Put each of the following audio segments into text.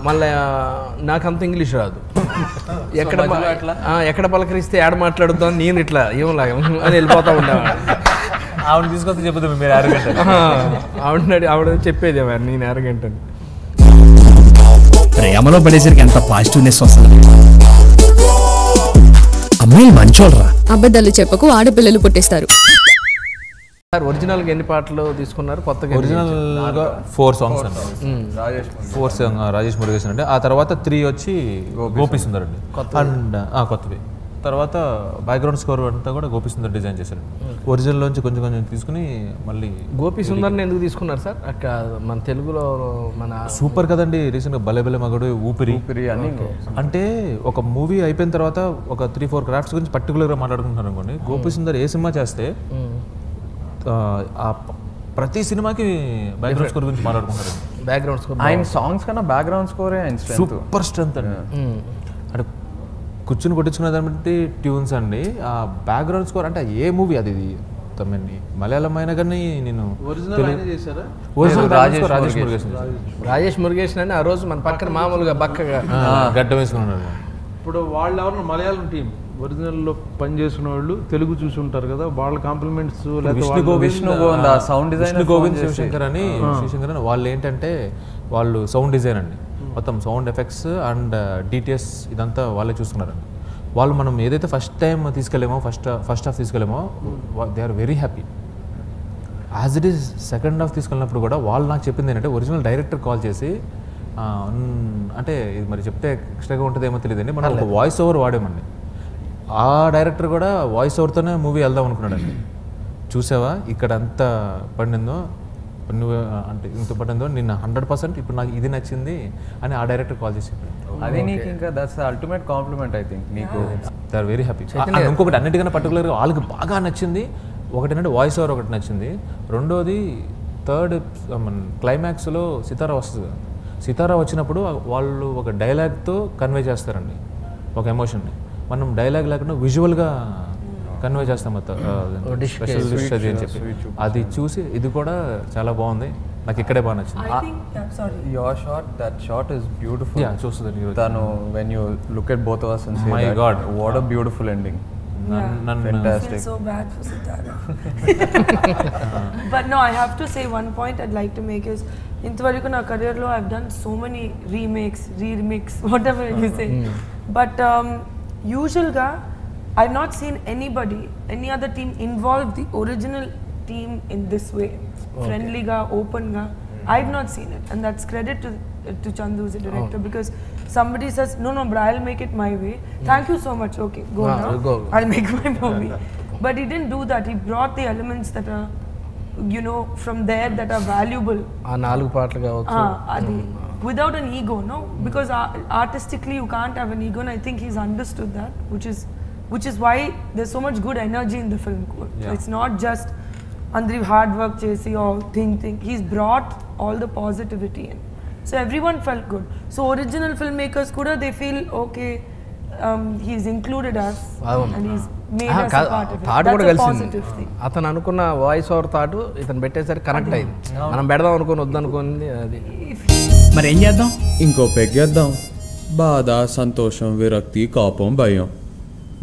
మళ్ళీ నాకంత ఇంగ్లీష్ రాదు. ఎక్కడ పలకరిస్తే ఆడ మాట్లాడుద్దాం నేను ఇట్లా ఏమలాగా అని వెళ్ళిపోతా ఉండేవాడు. ఆవిడ తీసుకొస్తే చెప్తాం మీరు అరగంట ఆవిడ చెప్పేది నేను అరగంట. ప్రేమలో పడేసరికి ఎంత పాజిటివ్నెస్ వస్తుంది. అమ్మాయిలు మంచోళ్ళరా. అబద్ధాలు చెప్పకు, ఆడపిల్లలు పుట్టేస్తారు. సార్ ఒరిజినల్గా ఎన్ని పాటలు తీసుకున్నారు కొత్తగా? ఒరిజినల్గా 4 songs అండి. 4 songs రాజేష్ మురుగేశన్ అండి. ఆ తర్వాత 3 వచ్చి గోపి సుందర్ అండి అండ్ కొత్తవి. తర్వాత బ్యాక్గ్రౌండ్ స్కోర్ అంతా కూడా గోపి సుందర్ డిజైన్ చేశారు. ఒరిజినల్లోంచి కొంచెం కొంచెం తీసుకుని మళ్ళీ గోపి సుందర్ని ఎందుకు తీసుకున్నారు సార్? అక్కడ మన తెలుగులో మన సూపర్ కదండి. రీసెంట్గా భలే భలే మగడు, ఊపిరి అని. అంటే ఒక మూవీ అయిపోయిన తర్వాత ఒక 3-4 క్రాఫ్ట్స్ గురించి పర్టికులర్గా మాట్లాడుకుంటున్నారు అనుకోండి. గోపి సుందర్ ఏ సినిమా చేస్తే ప్రతి సినిమాకి బ్యాక్గ్రౌండ్ స్కోర్ గురించి మాట్లాడుకుంటారు. బ్యాక్గ్రౌండ్ స్కోర్ ఆయన సాంగ్స్ కన్నా బ్యాక్గ్రౌండ్ స్కోరే సూపర్ స్ట్రెంత్ అండి. అంటే కూర్చుని కొట్టించుకునే దాన్ని బట్టి ట్యూన్స్ అండి. ఆ బ్యాక్గ్రౌండ్ స్కోర్ అంటే ఏ మూవీ అది మలయాళం అయినా కానీ నేను రాజేష్ మురుగేశన్ అని ఆ రోజు మన పక్కన మామూలుగా బక్కగా గడ్డ వేసుకున్నాడు. ఇప్పుడు వాళ్ళు ఎవరు మలయాళం టీం ఒరిజినల్లో పనిచేసిన వాళ్ళు తెలుగు చూసి ఉంటారు కదా, వాళ్ళ కాంప్లిమెంట్స్ విష్ణు గోవింద్ శివశంకర్ అని వాళ్ళు ఏంటంటే వాళ్ళు సౌండ్ డిజైన్ అండి. మొత్తం సౌండ్ ఎఫెక్ట్స్ అండ్ డిటిఎస్ ఇదంతా వాళ్ళే చూసుకున్నారండి. వాళ్ళు మనం ఏదైతే ఫస్ట్ టైం తీసుకెళ్ళామో ఫస్ట్ హాఫ్ తీసుకెళ్ళామో they are very happy. As it is second half తీసుకెళ్ళినప్పుడు కూడా వాళ్ళు నాకు చెప్పింది ఏంటంటే ఒరిజినల్ డైరెక్టర్ కాల్ చేసి అంటే ఇది మరి చెప్తే ఎక్స్ట్రాగా ఉంటుందేమో తెలియదండి, మనం ఒక వాయిస్ ఓవర్ వాడామండి. ఆ డైరెక్టర్ కూడా వాయిస్ ఓవర్తోనే మూవీ వెళ్దాం అనుకున్నాడండి. చూసావా ఇక్కడ అంత పండిందో నువ్వు అంటే ఇంత పడిందో నిన్న 100% ఇప్పుడు నాకు ఇది నచ్చింది అని ఆ డైరెక్టర్ కాల్ చేసి అది నీకు ఇంకా that's ultimate compliment. I think నీకు దే ఆర్ వెరీ హ్యాపీ. ఇంకొకటి అన్నిటికన్నా పర్టికులర్గా వాళ్ళకి బాగా నచ్చింది ఒకటి ఏంటంటే వాయిస్ ఓవర్ ఒకటి నచ్చింది. రెండోది థర్డ్ క్లైమాక్స్లో సితారా వస్తుంది. సితారా వచ్చినప్పుడు వాళ్ళు ఒక డైలాగ్తో కన్వే చేస్తారండి ఒక ఎమోషన్ని. మనం డైలాగ్ లేకుండా విజువల్గా కన్వే చేస్తాం స్పెషల్ డిష్ అది అని చెప్పి అది చూసి ఇది కూడా చాలా బాగుంది. నాకు ఇక్కడే బాగా నచ్చింది. Your shot that shot is beautiful. చూస్తుంది తను when you look at both of us and say my god what a beautiful ending. Fantastic. I feel so bad for Sitara. But no, I have to say one point I'd like to make is intavaraku na career lo I've done so many remakes, remix, whatever you say. But usual ga I've not seen anybody, any other team involve the original team in this way. Friendly ga, open ga. I've not seen it, and that's credit to Chandu as a director because somebody says no, but I'll make it my way. Thank you so much. Okay, go now. I'll make my movie. But he didn't do that. He brought the elements that are, you know, from there that are valuable. ఆ నాలుగు పాటలు కావచ్చు. అది without an ego, no, because artistically you can't have an ego, and I think he's understood that, which is why there's so much good energy in the film. Yeah. It's not just Andri hard work chesi or think. He's brought all the positivity in. So everyone felt good. So original filmmakers kuda they feel okay, he's included us and he's made us a part of it. That's a positive thing. అతను అనుకున్న voice over thought ఇతను పెట్టేసరికి connect అయింది. మనం పెడదాం అనుకుని వద్దనుకుంది అది. మరి ఏం చేద్దాం? ఇంకో పెగ్గేద్దాం. బాధ, సంతోషం, విరక్తి, కోపం, భయం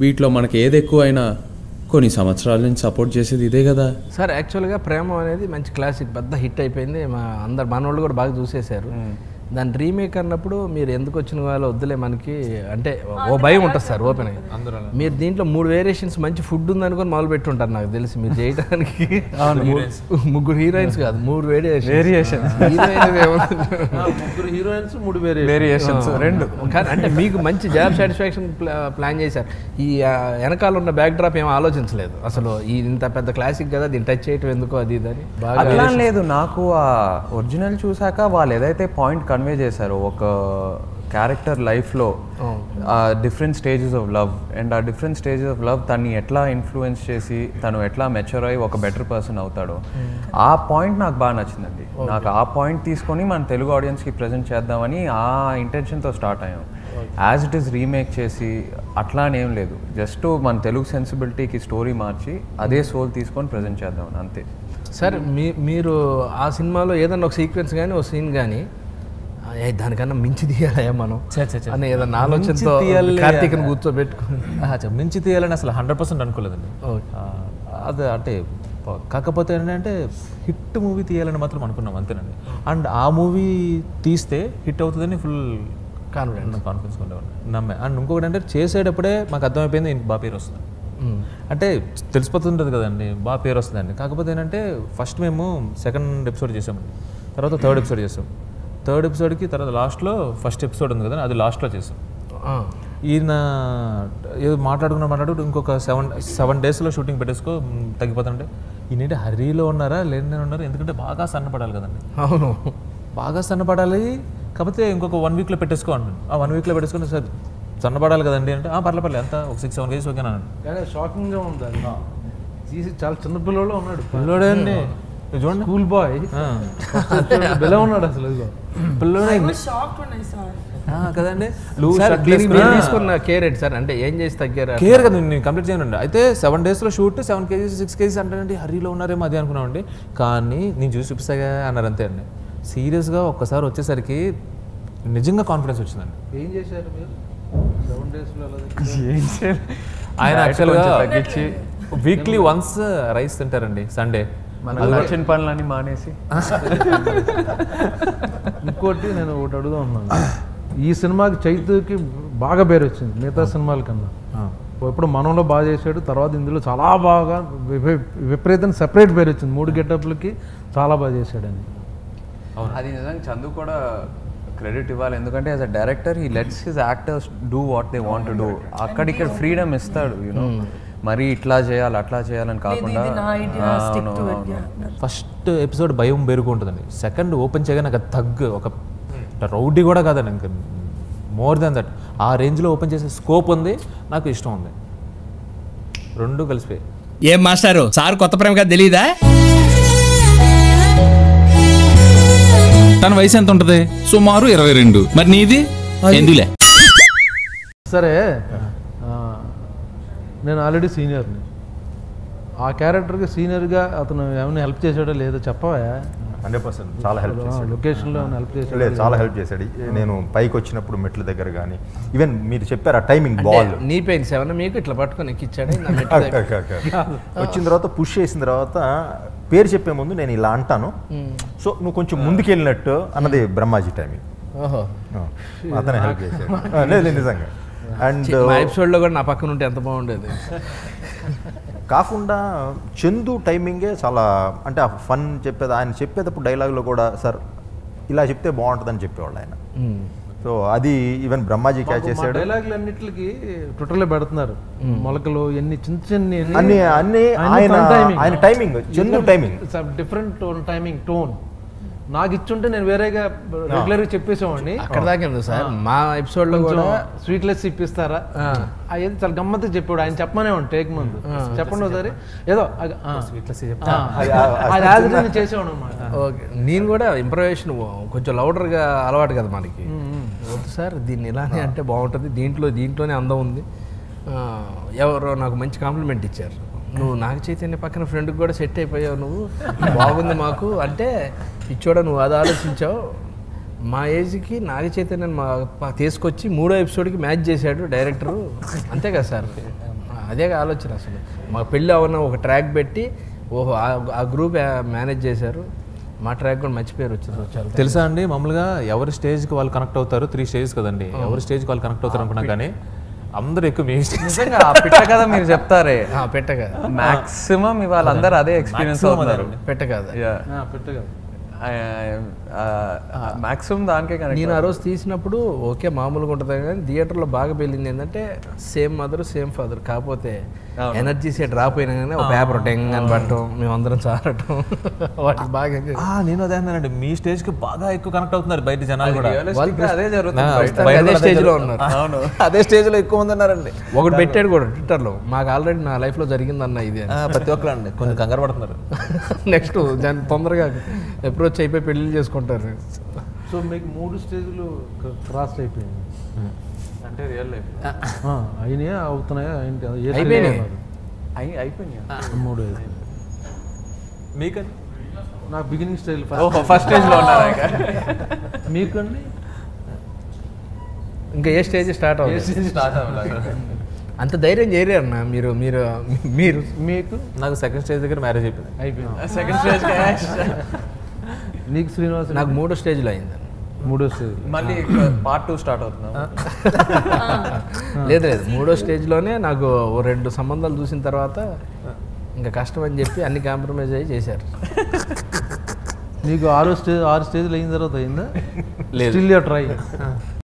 వీటిలో మనకి ఏది ఎక్కువైనా కొన్ని సంవత్సరాల నుంచి సపోర్ట్ చేసేది ఇదే కదా సార్. యాక్చువల్గా ప్రేమ అనేది మంచి క్లాసిక్ పెద్ద హిట్ అయిపోయింది. అందరు మనోళ్ళు కూడా బాగా చూసేశారు. దాని రీమేక్ అన్నప్పుడు మీరు ఎందుకు వచ్చిన వాళ్ళు వద్దులే మనకి అంటే ఓ భయం ఉంటుంది సార్. ఓపెన్ మీరు దీంట్లో 3 వేరియేషన్స్ మంచి ఫుడ్ ఉందనుకొని మొదలు పెట్టుంటారు నాకు తెలిసి మీరు చేయడానికి. 3 హీరోయిన్స్ కాదు 3 వేరియేషన్స్. 3 heroines 3 variations 2. కానీ అంటే మీకు మంచి జాబ్ సాటిస్ఫాక్షన్ ప్లాన్ చేశారు. ఈ వెనకాల ఉన్న బ్యాక్ డ్రాప్ ఏమో ఆలోచించలేదు అసలు. ఇంత పెద్ద క్లాసిక్ కదా దీన్ని టచ్ చేయటం ఎందుకు అది ఇదని బాగా లేదు. నాకు ఆ ఒరిజినల్ చూసాక వాళ్ళు ఏదైతే పాయింట్ కన్వే చేశారు ఒక క్యారెక్టర్ లైఫ్లో different stages of love and ఆ డిఫరెంట్ స్టేజెస్ ఆఫ్ లవ్ తన్ని ఎట్లా ఇన్ఫ్లుయెన్స్ చేసి తను ఎట్లా మెచ్యూర్ అయ్యి ఒక బెటర్ పర్సన్ అవుతాడో ఆ పాయింట్ నాకు బాగా నచ్చిందండి. నాకు ఆ పాయింట్ తీసుకొని మన తెలుగు ఆడియన్స్కి ప్రజెంట్ చేద్దామని ఆ ఇంటెన్షన్తో స్టార్ట్ అయ్యాం. యాజ్ ఇట్ ఈస్ రీమేక్ చేసి అట్లానేం లేదు, జస్ట్ మన తెలుగు సెన్సిబిలిటీకి స్టోరీ మార్చి అదే సోల్ తీసుకొని ప్రజెంట్ చేద్దామని అంతే. సార్ మీరు ఆ సినిమాలో ఏదన్నా ఒక సీక్వెన్స్ కానీ ఒక సీన్ కానీ దానికన్నా మించి తీయాలయ్యా మనం అని ఏదన్నా మించి ఆలోచనతో తీయాలి. కార్తీక్ని కూర్చోబెట్టుకుని మించి తీయాలని అసలు 100% అనుకోలేదండి. అది అంటే కాకపోతే ఏంటంటే హిట్ మూవీ తీయాలని మాత్రం అనుకున్నాం అంతేనండి. అండ్ ఆ మూవీ తీస్తే హిట్ అవుతుందని ఫుల్ కాన్ఫిడెన్స్ ఉండేవాడు, నమ్మే. అండ్ ఇంకొకటి అంటే చేసేటప్పుడే మాకు అర్థమైపోయింది బాగా పేరు వస్తుంది అంటే తెలిసిపోతుంటుంది కదండి, బాగా పేరు వస్తుందండి. కాకపోతే ఏంటంటే ఫస్ట్ మేము సెకండ్ ఎపిసోడ్ చేసామండి, తర్వాత థర్డ్ ఎపిసోడ్ చేసాం. థర్డ్ ఎపిసోడ్కి తర్వాత లాస్ట్లో ఫస్ట్ ఎపిసోడ్ ఉంది కదా అది లాస్ట్లో చేసాం. ఈయన ఏదో మాట్లాడుకుంటూ ఇంకొక 7 డేస్లో షూటింగ్ పెట్టేసుకో తగ్గిపోతుంటే ఈయన హరీలో ఉన్నారా లేని ఉన్నారా, ఎందుకంటే బాగా సన్నపడాలి కదండి. అవును, బాగా సన్నపడాలి, కాకపోతే ఇంకొక 1 వీక్లో పెట్టేసుకో అన్నాను. ఆ 1 వీక్లో పెట్టేసుకుని సార్ సన్నపడాలి కదండి అంటే పర్లేదు ఎంత ఒక 6-7 కేజీస్ ఓకేనా అన్నాను. కానీ షాకింగ్గా ఉంది అది తీసి, చాలా చిన్న పిల్లలు ఉన్నాడు, పిల్లోడే అండి చూడండి, స్కూల్ బాయ్ ఎలా ఉన్నాడు అసలు, పిల్లోడే షాక్ ఉన్నాయి సార్ కదండి. తీసుకున్న కేర్ ఏంటి సార్, అంటే ఏం చేసి తగ్గారు? కేర్ కదా నేను కంప్లీట్ చేయనండి. అయితే 7 డేస్లో షూట్ 7 కేజీస్ 6 కేజీస్ అంటే హరీలో ఉన్నారేమో అది అనుకున్నామండి. కానీ నేను చూసి చూపిస్తాగా అన్నారు అంతే అండి. సీరియస్గా ఒక్కసారి వచ్చేసరికి నిజంగా కాన్ఫిడెన్స్ వచ్చిందండి. ఏం చేశారు మీరు 7 డేస్లో? ఆయన యాక్చువల్గా తగ్గించి వీక్లీ వన్స్ రైస్ తింటారండి సండే. మనకు వచ్చిన పనులన్నీ మానేసి. ఇంకోటి నేను ఒకటి అడుగుదా ఉన్నాను, ఈ సినిమాకి చైతుకి బాగా పేరు వచ్చింది మిగతా సినిమాల కన్నా. ఇప్పుడు మనంలో బాగా చేశాడు, తర్వాత ఇందులో చాలా బాగా విపరీతంగా సెపరేట్ పేరు వచ్చింది, 3 గెటప్లకి చాలా బాగా చేశాడని. అది నిజంగా చందు కూడా క్రెడిట్ ఇవ్వాలి, ఎందుకంటే as a director he let's his actors do what they want to do. అక్కడిక్కడ ఫ్రీడమ్ ఇస్తాడు, యూనో, మరి ఇట్లా చేయాలి అట్లా చేయాలని కాకుండా. ఫస్ట్ ఎపిసోడ్ భయం బెరుగుంటుందండి, సెకండ్ ఓపెన్ చేయగా నాకు తగ్గు ఒక రౌడీ కూడా కాదండి, ఇంకా మోర్ దాన్ దట్ ఆ రేంజ్లో ఓపెన్ చేసే స్కోప్ ఉంది, నాకు ఇష్టం ఉంది, 2 కలిసిపోయి. ఏం మాస్టారు సార్ కొత్త ప్రేమగా తెలీదా? తన వయసు ఎంత ఉంటుంది? సుమారు 22. మరి నీది ఎందులే? సరే, నేను ఆల్రెడీ సీనియర్ని, ఆ క్యారెక్టర్కి సీనియర్గా అతను ఏమైనా హెల్ప్ చేశాడో లేదో చెప్పవా? 100% చాలా హెల్ప్ చేశాడు. లొకేషన్లో హెల్ప్ చేశాడు? లేదు, చాలా హెల్ప్ చేశాడు. నేను పైకి వచ్చినప్పుడు మెట్ల దగ్గర కానీ ఈవెన్ మీరు చెప్పారు ఆ టైమింగ్ బాల్ నీ పెయిన్స్ ఏమన్నా మీకు ఇట్లా పట్టుకొని ఎక్కిచ్చాడు. వచ్చిన తర్వాత పుష్ చేసిన తర్వాత పేరు చెప్పే ముందు నేను ఇలా అంటాను, సో నువ్వు కొంచెం ముందుకెళ్ళినట్టు అన్నది బ్రహ్మాజీ టైమింగ్. అతనే హెల్ప్ చేశాడు. లేదు నిజంగా. అండ్ మా ఎపిసోడ్లో కూడా నా పక్కన ఉంటే ఎంత బాగుండేది. కాకుండా చందు టైమింగే చాలా, అంటే ఆ ఫన్ చెప్పేది, ఆయన చెప్పేటప్పుడు డైలాగ్లో కూడా సార్ ఇలా చెప్తే బాగుంటుందని చెప్పేవాళ్ళు ఆయన. సో అది ఈవెన్ బ్రహ్మాజీ క్యాచ్ చేశాడు. డైలాగులు అన్నిటికి ట్విట్టర్లో పెడుతున్నారు, మొలకలు ఎన్ని చిన్న చిన్న అన్ని ఆయన timing, Chandu timing different timing tone నాకు ఇచ్చుంటే నేను వేరేగా రెగ్యులర్గా చెప్పేసేవాడిని. అక్కడ దాకా ఎందుకు సార్, మా ఎపిసోడ్లో కూడా స్వీట్లెస్ ఇప్పిస్తారా అయ్యేది చాలా గమ్మత్తుగా చెప్పాడు ఆయన. చెప్పమనే ఉండి టేక్ ముందు చెప్పండి ఒకసారి ఏదో అది చేసేవాడు అనమాట. ఓకే, నేను కూడా ఇంప్రవేషన్ కొంచెం లౌడర్గా అలవాటు కదా మనకి. వద్దు సార్ దీన్ని ఇలానే అంటే బాగుంటుంది, దీంట్లోనే అందం ఉంది. ఎవరో నాకు మంచి కాంప్లిమెంట్ ఇచ్చారు, నువ్వు నాగ చైతన్య పక్కన ఫ్రెండ్కి కూడా సెట్ అయిపోయావు, నువ్వు బాగుంది మాకు అంటే. పిచ్చోడా నువ్వు అది ఆలోచించావు, మా ఏజ్కి నాగ చైతన్య తీసుకొచ్చి 3వ ఎపిసోడ్కి మ్యాచ్ చేశాడు డైరెక్టరు, అంతే కదా సార్. అదే ఆలోచన అసలు. మా పెళ్ళి అవన్న ఒక ట్రాక్ పెట్టి ఓహో ఆ గ్రూప్ మేనేజ్ చేశారు, మా ట్రాక్ కూడా మంచి పేరు వచ్చింది. తెలుసా అండి, మామూలుగా ఎవరి స్టేజ్కి వాళ్ళు కనెక్ట్ అవుతారు, 3 స్టేజ్ కదండి, ఎవరి స్టేజ్కి వాళ్ళు కనెక్ట్ అవుతారు అనుకున్నా కానీ అందరూ ఎక్కువ మీ నిజంగా పెట్ట కదా మీరు చెప్తారే, పెట్ట కదా మాక్సిమం ఇవాళ అందరూ అదే ఎక్స్పీరియన్స్ అవుతున్నారు. పెట్ట కదా మాక్సిమం దానికే. నేను ఆ రోజు తీసినప్పుడు ఓకే మామూలుగా ఉంటుంది, కానీ థియేటర్లో బాగా పెళ్ళింది ఏంటంటే సేమ్ మదర్ సేమ్ ఫాదర్, కాకపోతే ఎనర్జీ సెట్ రాపోయినా కానీ ఒక పేపర్ టెంగ్ అని పట్టడం, మేమందరం చారటం, వాటికి బాగా. నేను అదే అన్నానండి, మీ స్టేజ్కి బాగా ఎక్కువ కనెక్ట్ అవుతున్నారు బయట జనాలు కూడా, అదే జరుగుతుంది, అదే స్టేజ్లో ఉన్నారు, అదే స్టేజ్లో ఎక్కువ మంది ఉన్నారండి. ఒకటి పెట్టాడు కూడా ట్విట్టర్లో, మాకు ఆల్రెడీ నా లైఫ్లో జరిగిందన్న ఇది, ప్రతి ఒక్కరు అండి కొంచెం కంగారు పడుతున్నారు. నెక్స్ట్ దాన్ని తొందరగా అప్రోచ్ అయిపోయి పెళ్లి చేసుకుంటారు. సో మీకు 3 స్టేజ్లు క్రాస్ అయిపోయింది అంటే రియల్ లైఫ్ అయినాయా అవుతున్నాయా అయిపోయినాయి 3 మీకండి? నాకు బిగినింగ్ స్టైల్ ఫస్ట్ స్టేజ్లో ఉన్నారా? మీకండి ఇంకా ఏ స్టేజ్ స్టార్ట్ అవుతుంది స్టార్ట్ అవ్వలేదు. అంత ధైర్యం చేయలేరు అన్న మీరు మీరు మీరు మీకు నాకు సెకండ్ స్టేజ్ దగ్గర మ్యారేజ్ అయిపోయింది. అయిపోయింది. సెకండ్ స్టేజ్ నీకు శ్రీనివాస్ నాకు 3వ స్టేజ్లో అయింది. 3వ స్టేజ్ మళ్ళీ పార్ట్ 2 స్టార్ట్ అవుతుందా? లేదు లేదు 3వ స్టేజ్లోనే నాకు 2 సంబంధాలు చూసిన తర్వాత ఇంకా కష్టం అని చెప్పి అన్ని కాంప్రమైజ్ అయ్యి చేశారు. నీకు 6 స్టేజ్లు అయిన తర్వాత అయిందా? లేదు. Still you try.